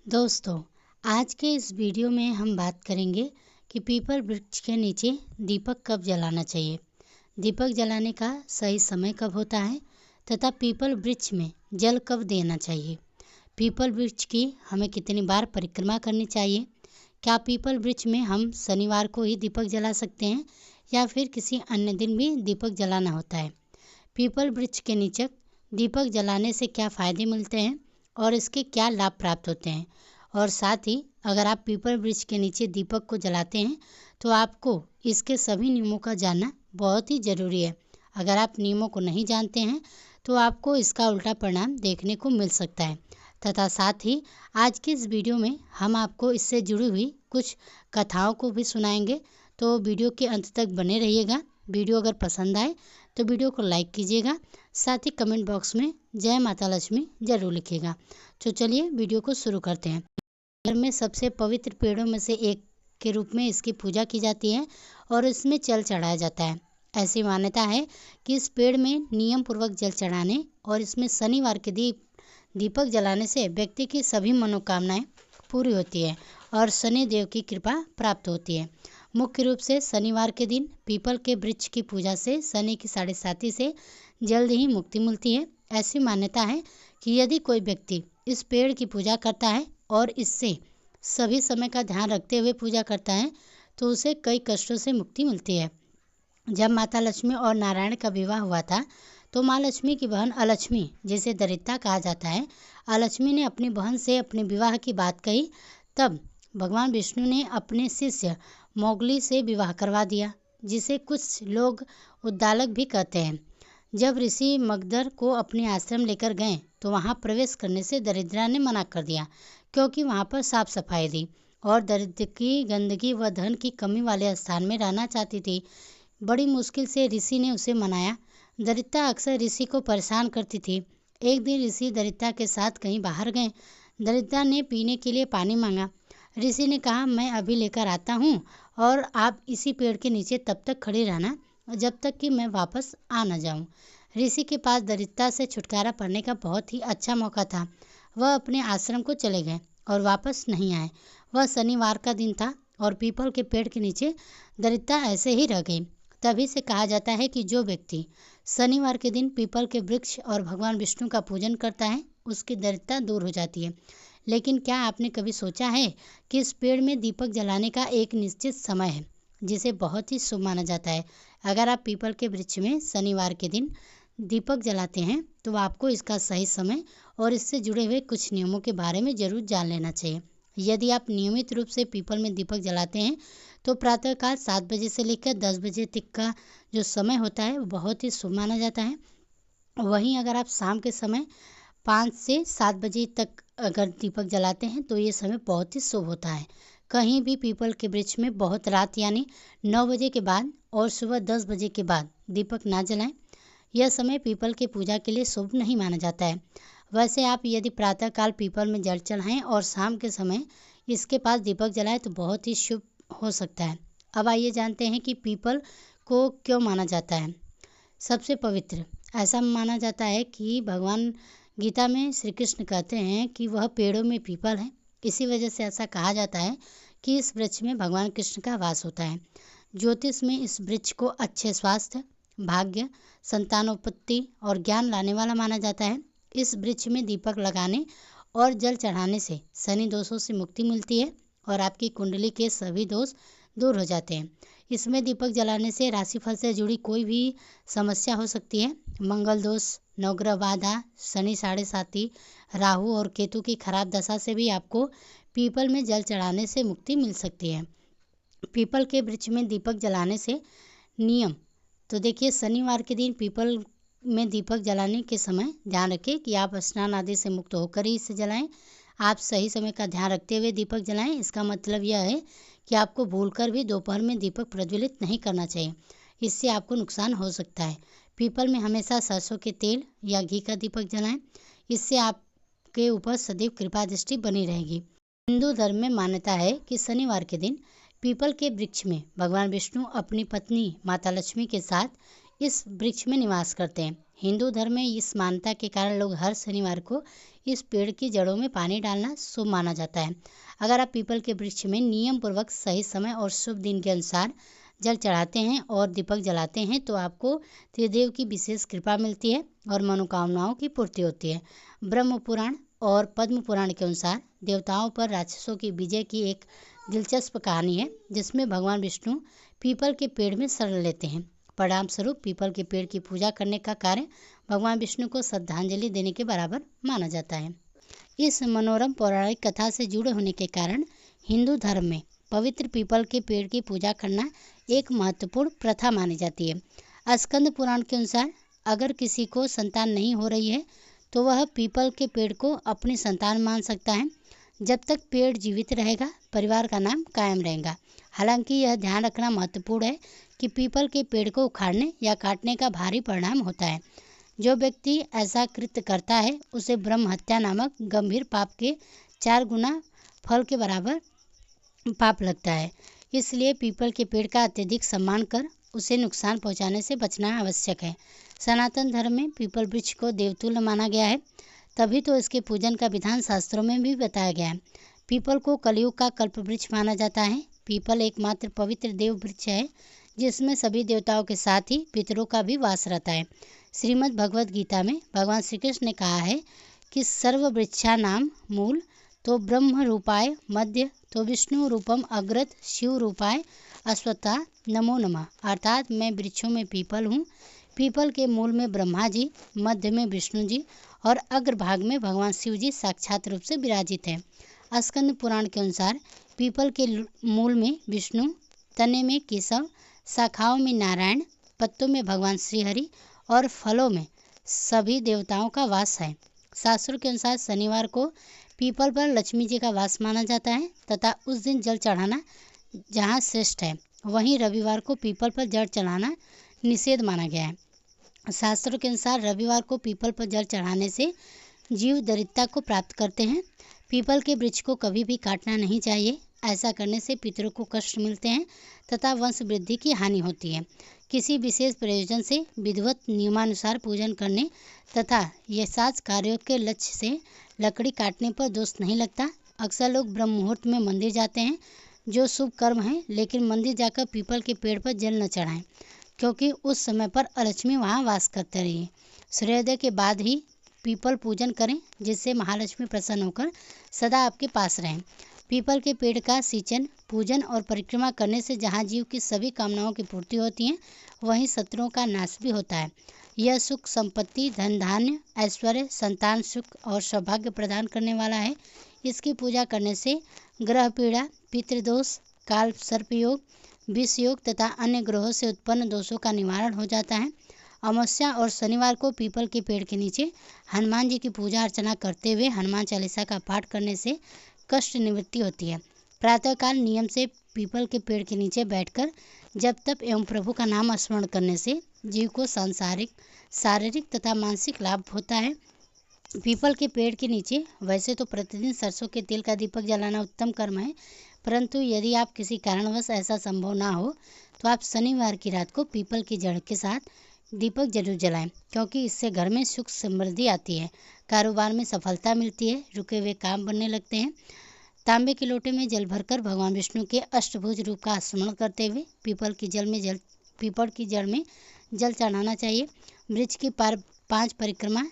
दोस्तों, आज के इस वीडियो में हम बात करेंगे कि पीपल वृक्ष के नीचे दीपक कब जलाना चाहिए, दीपक जलाने का सही समय कब होता है तथा पीपल वृक्ष में जल कब देना चाहिए। पीपल वृक्ष की हमें कितनी बार परिक्रमा करनी चाहिए। क्या पीपल वृक्ष में हम शनिवार को ही दीपक जला सकते हैं या फिर किसी अन्य दिन भी दीपक जलाना होता है। पीपल वृक्ष के नीचे दीपक जलाने से क्या फ़ायदे मिलते हैं और इसके क्या लाभ प्राप्त होते हैं। और साथ ही अगर आप पीपल वृक्ष के नीचे दीपक को जलाते हैं तो आपको इसके सभी नियमों का जानना बहुत ही ज़रूरी है। अगर आप नियमों को नहीं जानते हैं तो आपको इसका उल्टा परिणाम देखने को मिल सकता है। तथा साथ ही आज की इस वीडियो में हम आपको इससे जुड़ी हुई कुछ कथाओं को भी सुनाएंगे, तो वीडियो के अंत तक बने रहिएगा। वीडियो अगर पसंद आए तो वीडियो को लाइक कीजिएगा, साथ ही कमेंट बॉक्स में जय माता लक्ष्मी जरूर लिखिएगा। तो चलिए वीडियो को शुरू करते हैं। घर में सबसे पवित्र पेड़ों में से एक के रूप में इसकी पूजा की जाती है और इसमें जल चढ़ाया जाता है। ऐसी मान्यता है कि इस पेड़ में नियम पूर्वक जल चढ़ाने और इसमें शनिवार के दीपक जलाने से व्यक्ति की सभी मनोकामनाएं पूरी होती है और शनि देव की कृपा प्राप्त होती है। मुख्य रूप से शनिवार के दिन पीपल के वृक्ष की पूजा से शनि की साढ़े साथी से जल्द ही मुक्ति मिलती है। ऐसी मान्यता है कि यदि कोई व्यक्ति इस पेड़ की पूजा करता है और इससे सभी समय का ध्यान रखते हुए पूजा करता है तो उसे कई कष्टों से मुक्ति मिलती है। जब माता लक्ष्मी और नारायण का विवाह हुआ था तो माँ लक्ष्मी की बहन अलक्ष्मी, जिसे दरिद्रता कहा जाता है, अलक्ष्मी ने अपनी बहन से अपने विवाह की बात कही। तब भगवान विष्णु ने अपने शिष्य मोगली से विवाह करवा दिया, जिसे कुछ लोग उद्दालक भी कहते हैं। जब ऋषि मगधर को अपने आश्रम लेकर गए तो वहां प्रवेश करने से दरिद्रा ने मना कर दिया, क्योंकि वहां पर साफ सफाई थी और दरिद्र की गंदगी व धन की कमी वाले स्थान में रहना चाहती थी। बड़ी मुश्किल से ऋषि ने उसे मनाया। दरिद्रता अक्सर ऋषि को परेशान करती थी। एक दिन ऋषि दरिद्रता के साथ कहीं बाहर गए। दरिद्रता ने पीने के लिए पानी मांगा। ऋषि ने कहा, मैं अभी लेकर आता हूँ और आप इसी पेड़ के नीचे तब तक खड़े रहना जब तक कि मैं वापस आ न जाऊँ। ऋषि के पास दरिद्रता से छुटकारा पाने का बहुत ही अच्छा मौका था। वह अपने आश्रम को चले गए और वापस नहीं आए। वह शनिवार का दिन था और पीपल के पेड़ के नीचे दरिद्रता ऐसे ही रह गई। तभी से कहा जाता है कि जो व्यक्ति शनिवार के दिन पीपल के वृक्ष और भगवान विष्णु का पूजन करता है उसकी दरिद्रता दूर हो जाती है। लेकिन क्या आपने कभी सोचा है कि इस पेड़ में दीपक जलाने का एक निश्चित समय है जिसे बहुत ही शुभ माना जाता है। अगर आप पीपल के वृक्ष में शनिवार के दिन दीपक जलाते हैं तो आपको इसका सही समय और इससे जुड़े हुए कुछ नियमों के बारे में जरूर जान लेना चाहिए। यदि आप नियमित रूप से पीपल में दीपक जलाते हैं तो प्रातःकाल 7 बजे से लेकर 10 बजे तक का जो समय होता है वो बहुत ही शुभ माना जाता है। वहीं अगर आप शाम के समय 5 से 7 बजे तक अगर दीपक जलाते हैं तो ये समय बहुत ही शुभ होता है। कहीं भी पीपल के वृक्ष में बहुत रात यानी 9 बजे के बाद और सुबह 10 बजे के बाद दीपक ना जलाएं। यह समय पीपल की पूजा के लिए शुभ नहीं माना जाता है। वैसे आप यदि प्रातःकाल पीपल में जल चढ़ाएं और शाम के समय इसके पास दीपक जलाएं तो बहुत ही शुभ हो सकता है। अब आइए जानते हैं कि पीपल को क्यों माना जाता है सबसे पवित्र। ऐसा माना जाता है कि भगवान गीता में श्री कृष्ण कहते हैं कि वह पेड़ों में पीपल है। इसी वजह से ऐसा कहा जाता है कि इस वृक्ष में भगवान कृष्ण का वास होता है। ज्योतिष में इस वृक्ष को अच्छे स्वास्थ्य, भाग्य, संतानोत्पत्ति और ज्ञान लाने वाला माना जाता है। इस वृक्ष में दीपक लगाने और जल चढ़ाने से शनि दोषों से मुक्ति मिलती है और आपकी कुंडली के सभी दोष दूर हो जाते हैं। इसमें दीपक जलाने से राशिफल से जुड़ी कोई भी समस्या हो सकती है। मंगल दोष, नवग्रह बाधा, शनि साढ़े साथी, राहु और केतु की खराब दशा से भी आपको पीपल में जल चढ़ाने से मुक्ति मिल सकती है। पीपल के वृक्ष में दीपक जलाने से नियम तो देखिए, शनिवार के दिन पीपल में दीपक जलाने के समय ध्यान रखें कि आप स्नान आदि से मुक्त होकर ही इसे जलाएं। आप सही समय का ध्यान रखते हुए दीपक जलाएं। इसका मतलब यह है कि आपको भूलकर भी दोपहर में दीपक प्रज्वलित नहीं करना चाहिए, इससे आपको नुकसान हो सकता है। पीपल में हमेशा सरसों के तेल या घी का दीपक जलाएं, इससे आपके ऊपर सदैव कृपा दृष्टि बनी रहेगी। हिंदू धर्म में मान्यता है कि शनिवार के दिन पीपल के वृक्ष में भगवान विष्णु अपनी पत्नी माता लक्ष्मी के साथ इस वृक्ष में निवास करते हैं। हिंदू धर्म में इस मान्यता के कारण लोग हर शनिवार को इस पेड़ की जड़ों में पानी डालना शुभ माना जाता है। अगर आप पीपल के वृक्ष में नियम पूर्वक सही समय और शुभ दिन के अनुसार जल चढ़ाते हैं और दीपक जलाते हैं तो आपको त्रिदेव की विशेष कृपा मिलती है और मनोकामनाओं की पूर्ति होती है। ब्रह्म पुराण और पद्म पुराण के अनुसार देवताओं पर राक्षसों की विजय की एक दिलचस्प कहानी है, जिसमें भगवान विष्णु पीपल के पेड़ में शरण लेते हैं। परिणाम स्वरूप पीपल के पेड़ की पूजा करने का कार्य भगवान विष्णु को श्रद्धांजलि देने के बराबर माना जाता है। इस मनोरम पौराणिक कथा से जुड़े होने के कारण हिंदू धर्म में पवित्र पीपल के पेड़ की पूजा करना एक महत्वपूर्ण प्रथा मानी जाती है। स्कंद पुराण के अनुसार अगर किसी को संतान नहीं हो रही है तो वह पीपल के पेड़ को अपनी संतान मान सकता है। जब तक पेड़ जीवित रहेगा परिवार का नाम कायम रहेगा। हालांकि यह ध्यान रखना महत्वपूर्ण है कि पीपल के पेड़ को उखाड़ने या काटने का भारी परिणाम होता है। जो व्यक्ति ऐसा कृत्य करता है उसे ब्रह्म हत्या नामक गंभीर पाप के 4 गुना फल के बराबर पाप लगता है। इसलिए पीपल के पेड़ का अत्यधिक सम्मान कर उसे नुकसान पहुंचाने से बचना आवश्यक है। सनातन धर्म में पीपल वृक्ष को देवतुल्य माना गया है, तभी तो इसके पूजन का विधान शास्त्रों में भी बताया गया है। पीपल को कलयुग का कल्प वृक्ष माना जाता है। पीपल एकमात्र पवित्र देव वृक्ष है जिसमें सभी देवताओं के साथ ही पितरों का भी वास रहता है। श्रीमद् भगवद गीता में भगवान श्री कृष्ण ने कहा है कि सर्व वृक्षा नाम मूल तो ब्रह्म रूपाय मध्य तो विष्णु रूपम अग्रत शिव रूपाय अश्वत्था नमो नमः। अर्थात मैं वृक्षों में पीपल हूँ। पीपल के मूल में ब्रह्मा जी, मध्य में विष्णु जी और अग्रभाग में भगवान शिव जी साक्षात रूप से विराजित हैं। स्कंद पुराण के अनुसार पीपल के मूल में विष्णु, तने में केशव, शाखाओं में नारायण, पत्तों में भगवान श्रीहरि और फलों में सभी देवताओं का वास है। शास्त्रों के अनुसार शनिवार को पीपल पर लक्ष्मी जी का वास माना जाता है तथा उस दिन जल चढ़ाना जहाँ श्रेष्ठ है, वहीं रविवार को पीपल पर जल चढ़ाना निषेध माना गया है। शास्त्रों के अनुसार रविवार को पीपल पर जल चढ़ाने से जीव दरिद्रता को प्राप्त करते हैं। पीपल के वृक्ष को कभी भी काटना नहीं चाहिए। ऐसा करने से पितरों को कष्ट मिलते हैं तथा वंश वृद्धि की हानि होती है। किसी विशेष प्रयोजन से विधिवत नियमानुसार पूजन करने तथा यशाच कार्यों के लक्ष्य से लकड़ी काटने पर दोष नहीं लगता। अक्सर लोग ब्रह्म मुहूर्त में मंदिर जाते हैं, जो शुभ कर्म है, लेकिन मंदिर जाकर पीपल के पेड़ पर जल न चढ़ाएं, क्योंकि उस समय पर अलक्ष्मी वहाँ वास करते रही। सूर्योदय के बाद ही पीपल पूजन करें, जिससे महालक्ष्मी प्रसन्न होकर सदा आपके पास रहें। पीपल के पेड़ का सिंचन, पूजन और परिक्रमा करने से जहाँ जीव की सभी कामनाओं की पूर्ति होती है, वहीं शत्रुओं का नाश भी होता है। यह सुख, संपत्ति, धन धान्य, ऐश्वर्य, संतान सुख और सौभाग्य प्रदान करने वाला है। इसकी पूजा करने से ग्रह पीड़ा, पितृदोष, काल सर्प योग, विष योग तथा अन्य ग्रहों से उत्पन्न दोषों का निवारण हो जाता है। अमावस्या और शनिवार को पीपल के पेड़ के नीचे हनुमान जी की पूजा अर्चना करते हुए हनुमान चालीसा का पाठ करने से कष्ट निवृत्ति होती है। प्रातःकाल नियम से पीपल के पेड़ के नीचे बैठकर जप तप एवं प्रभु का नाम स्मरण करने से जीव को सांसारिक, शारीरिक तथा मानसिक लाभ होता है। पीपल के पेड़ के नीचे वैसे तो प्रतिदिन सरसों के तेल का दीपक जलाना उत्तम कर्म है, परंतु यदि आप किसी कारणवश ऐसा संभव ना हो तो आप शनिवार की रात को पीपल की जड़ के साथ दीपक जरूर जलाएं, क्योंकि इससे घर में सुख समृद्धि आती है, कारोबार में सफलता मिलती है, रुके हुए काम बनने लगते हैं। तांबे के लोटे में जल भरकर भगवान विष्णु के अष्टभुज रूप का स्मरण करते हुए पीपल की जड़ में जल चढ़ाना चाहिए। वृक्ष की 5 परिक्रमा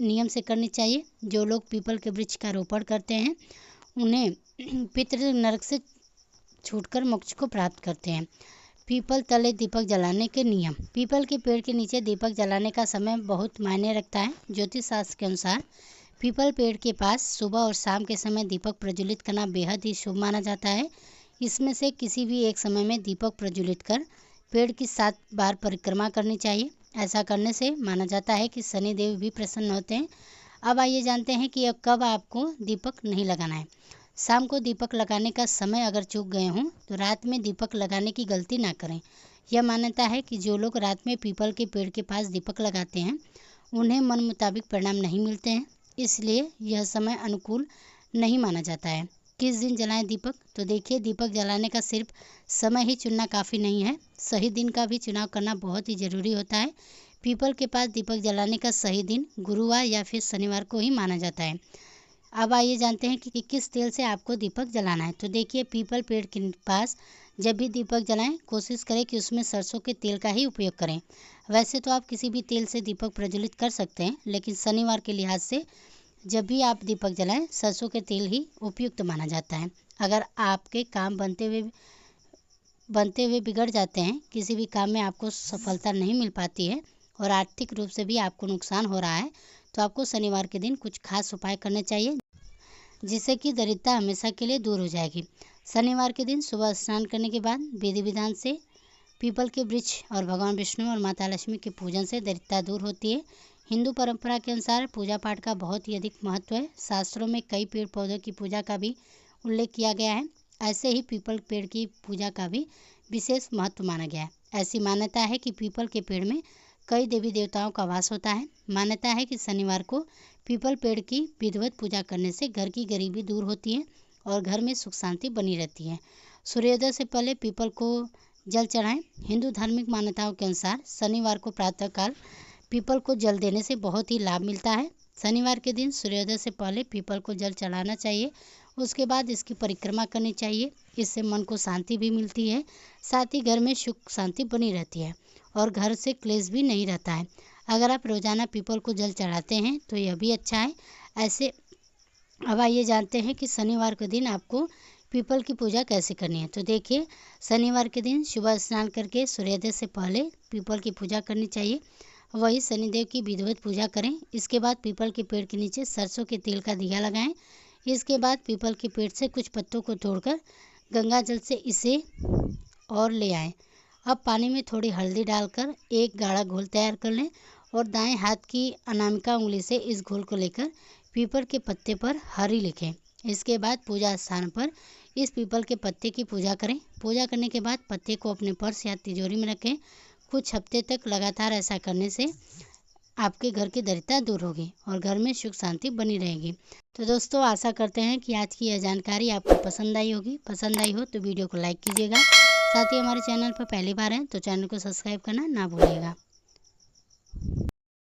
नियम से करनी चाहिए। जो लोग पीपल के वृक्ष का रोपण करते हैं उन्हें पितृ नरक से छूटकर मोक्ष को प्राप्त करते हैं। पीपल तले दीपक जलाने के नियम। पीपल के पेड़ के नीचे दीपक जलाने का समय बहुत मायने रखता है। ज्योतिष शास्त्र के अनुसार पीपल पेड़ के पास सुबह और शाम के समय दीपक प्रज्वलित करना बेहद ही शुभ माना जाता है। इसमें से किसी भी एक समय में दीपक प्रज्वलित कर पेड़ की 7 बार परिक्रमा करनी चाहिए। ऐसा करने से माना जाता है कि शनिदेव भी प्रसन्न होते हैं। अब आइए जानते हैं कि अब कब आपको दीपक नहीं लगाना है। शाम को दीपक लगाने का समय अगर चूक गए हों तो रात में दीपक लगाने की गलती ना करें। यह मान्यता है कि जो लोग रात में पीपल के पेड़ के पास दीपक लगाते हैं उन्हें मन मुताबिक परिणाम नहीं मिलते हैं, इसलिए यह समय अनुकूल नहीं माना जाता है। किस दिन जलाएं दीपक? तो देखिए, दीपक जलाने का सिर्फ समय ही चुनना काफ़ी नहीं है, सही दिन का भी चुनाव करना बहुत ही ज़रूरी होता है। पीपल के पास दीपक जलाने का सही दिन गुरुवार या फिर शनिवार को ही माना जाता है। अब आइए जानते हैं कि किस तेल से आपको दीपक जलाना है। तो देखिए, पीपल पेड़ के पास जब भी दीपक जलाएं, कोशिश करें कि उसमें सरसों के तेल का ही उपयोग करें। वैसे तो आप किसी भी तेल से दीपक प्रज्वलित कर सकते हैं, लेकिन शनिवार के लिहाज से जब भी आप दीपक जलाएं, सरसों के तेल ही उपयुक्त माना जाता है। अगर आपके काम बनते हुए बिगड़ जाते हैं, किसी भी काम में आपको सफलता नहीं मिल पाती है और आर्थिक रूप से भी आपको नुकसान हो रहा है, तो आपको शनिवार के दिन कुछ खास उपाय करने चाहिए, जिससे कि दरिद्रता हमेशा के लिए दूर हो जाएगी। शनिवार के दिन सुबह स्नान करने के बाद विधि विधान से पीपल के वृक्ष और भगवान विष्णु और माता लक्ष्मी के पूजन से दरिद्रता दूर होती है। हिंदू परंपरा के अनुसार पूजा पाठ का बहुत ही अधिक महत्व है। शास्त्रों में कई पेड़ पौधों की पूजा का भी उल्लेख किया गया है। ऐसे ही पीपल पेड़ की पूजा का भी विशेष महत्व माना गया है। ऐसी मान्यता है कि पीपल के पेड़ में कई देवी देवताओं का वास होता है। मान्यता है कि शनिवार को पीपल पेड़ की विधिवत पूजा करने से घर की गरीबी दूर होती है और घर में सुख शांति बनी रहती है। सूर्योदय से पहले पीपल को जल चढ़ाएं। हिंदू धार्मिक मान्यताओं के अनुसार शनिवार को प्रातःकाल पीपल को जल देने से बहुत ही लाभ मिलता है। शनिवार के दिन सूर्योदय से पहले पीपल को जल चढ़ाना चाहिए। उसके बाद इसकी परिक्रमा करनी चाहिए। इससे मन को शांति भी मिलती है, साथ ही घर में सुख शांति बनी रहती है और घर से क्लेश भी नहीं रहता है। अगर आप रोजाना पीपल को जल चढ़ाते हैं तो यह भी अच्छा है। ऐसे अब आइए जानते हैं कि शनिवार के दिन आपको पीपल की पूजा कैसे करनी है। तो देखिए, शनिवार के दिन सुबह स्नान करके सूर्योदय से पहले पीपल की पूजा करनी चाहिए। वही शनिदेव की विधिवत पूजा करें। इसके बाद पीपल के पेड़ के नीचे सरसों के तेल का दिया लगाएं। इसके बाद पीपल के पेड़ से कुछ पत्तों को तोड़कर गंगा जल से इसे और ले आएं। अब पानी में थोड़ी हल्दी डालकर एक गाढ़ा घोल तैयार कर लें और दाएं हाथ की अनामिका उंगली से इस घोल को लेकर पीपल के पत्ते पर हरि लिखें। इसके बाद पूजा स्थान पर इस पीपल के पत्ते की पूजा करें। पूजा करने के बाद पत्ते को अपने पर्स या तिजोरी में रखें। कुछ हफ्ते तक लगातार ऐसा करने से आपके घर की दरिद्रता दूर होगी और घर में सुख शांति बनी रहेगी। तो दोस्तों, आशा करते हैं कि आज की यह जानकारी आपको पसंद आई होगी। पसंद आई हो तो वीडियो को लाइक कीजिएगा। साथ ही हमारे चैनल पर पहली बार हैं तो चैनल को सब्सक्राइब करना ना भूलिएगा।